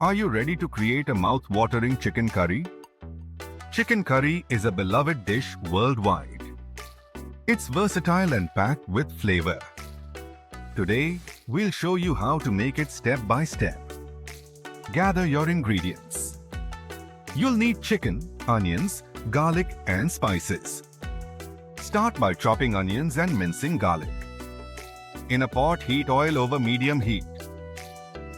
Are you ready to create a mouth-watering chicken curry? Chicken curry is a beloved dish worldwide. It's versatile and packed with flavor. Today, we'll show you how to make it step by step. Gather your ingredients. You'll need chicken, onions, garlic and spices. Start by chopping onions and mincing garlic. In a pot, heat oil over medium heat.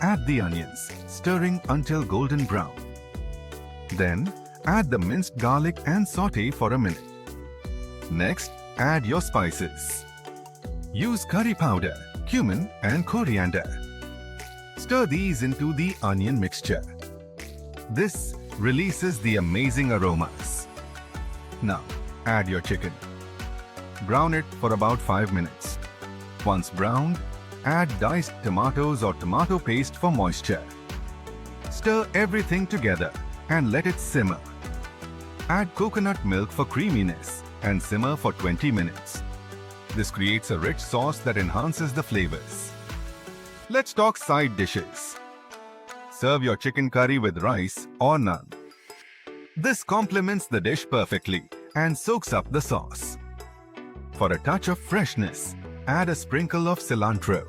Add the onions, stirring until golden brown. Then, add the minced garlic and saute for a minute. Next, add your spices. Use curry powder, cumin and coriander. Stir these into the onion mixture. This releases the amazing aromas. Now, add your chicken. Brown it for about 5 minutes. Once browned, add diced tomatoes or tomato paste for moisture. Stir everything together and let it simmer. Add coconut milk for creaminess and simmer for 20 minutes. This creates a rich sauce that enhances the flavors. Let's talk side dishes. Serve your chicken curry with rice or naan. This complements the dish perfectly and soaks up the sauce. For a touch of freshness, add a sprinkle of cilantro.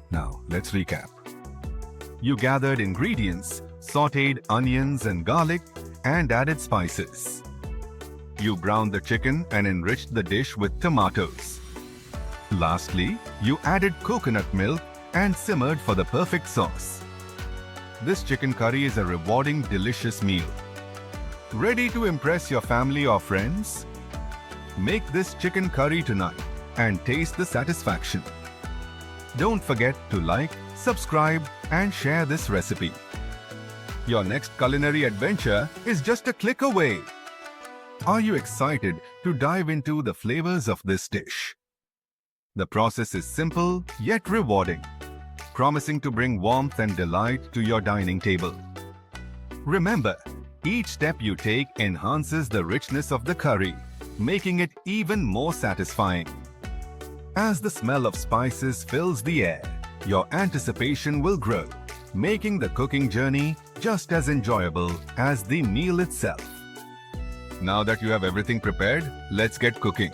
Now, let's recap. You gathered ingredients, sautéed onions and garlic, and added spices. You browned the chicken and enriched the dish with tomatoes. Lastly, you added coconut milk and simmered for the perfect sauce. This chicken curry is a rewarding, delicious meal. Ready to impress your family or friends? Make this chicken curry tonight and taste the satisfaction. Don't forget to like, subscribe, and share this recipe. Your next culinary adventure is just a click away. Are you excited to dive into the flavors of this dish? The process is simple yet rewarding, promising to bring warmth and delight to your dining table. Remember, each step you take enhances the richness of the curry, making it even more satisfying. As the smell of spices fills the air, your anticipation will grow, making the cooking journey just as enjoyable as the meal itself. Now that you have everything prepared, let's get cooking.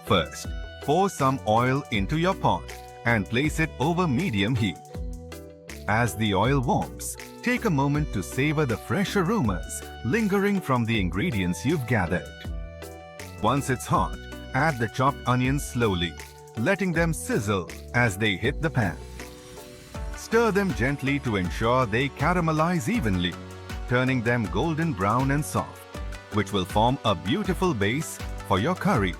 First, pour some oil into your pot and place it over medium heat. As the oil warms, take a moment to savor the fresh aromas lingering from the ingredients you've gathered. Once it's hot, add the chopped onions slowly, letting them sizzle as they hit the pan. Stir them gently to ensure they caramelize evenly, turning them golden brown and soft, which will form a beautiful base for your curry.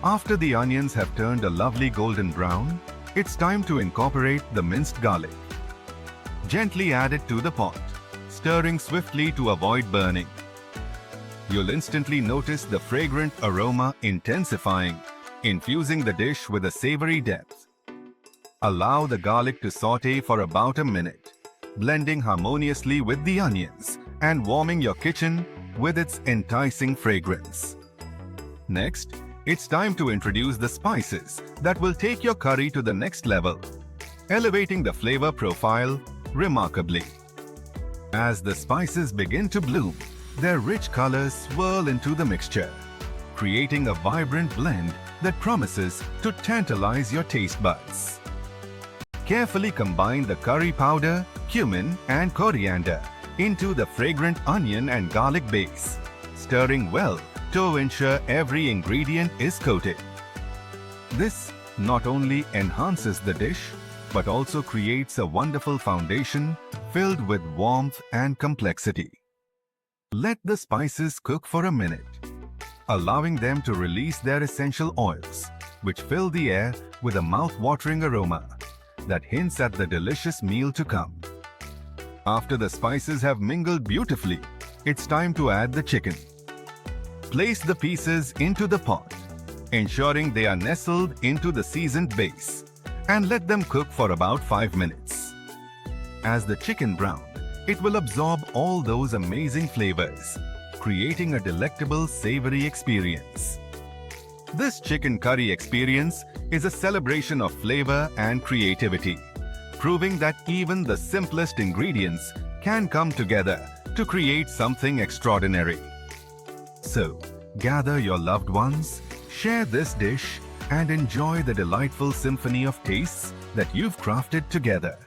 After the onions have turned a lovely golden brown, it's time to incorporate the minced garlic. Gently add it to the pot, stirring swiftly to avoid burning. You'll instantly notice the fragrant aroma intensifying, infusing the dish with a savory depth. Allow the garlic to saute for about a minute, blending harmoniously with the onions and warming your kitchen with its enticing fragrance. Next, it's time to introduce the spices that will take your curry to the next level, elevating the flavor profile remarkably. As the spices begin to bloom, their rich colors swirl into the mixture, creating a vibrant blend that promises to tantalize your taste buds. Carefully combine the curry powder, cumin, and coriander into the fragrant onion and garlic base, stirring well to ensure every ingredient is coated. This not only enhances the dish, but also creates a wonderful foundation filled with warmth and complexity. Let the spices cook for a minute, allowing them to release their essential oils, which fill the air with a mouth-watering aroma that hints at the delicious meal to come. After the spices have mingled beautifully, it's time to add the chicken. Place the pieces into the pot, ensuring they are nestled into the seasoned base, and let them cook for about 5 minutes. As the chicken browns, it will absorb all those amazing flavors, creating a delectable savory experience. This chicken curry experience is a celebration of flavor and creativity, proving that even the simplest ingredients can come together to create something extraordinary. So, gather your loved ones, share this dish, and enjoy the delightful symphony of tastes that you've crafted together.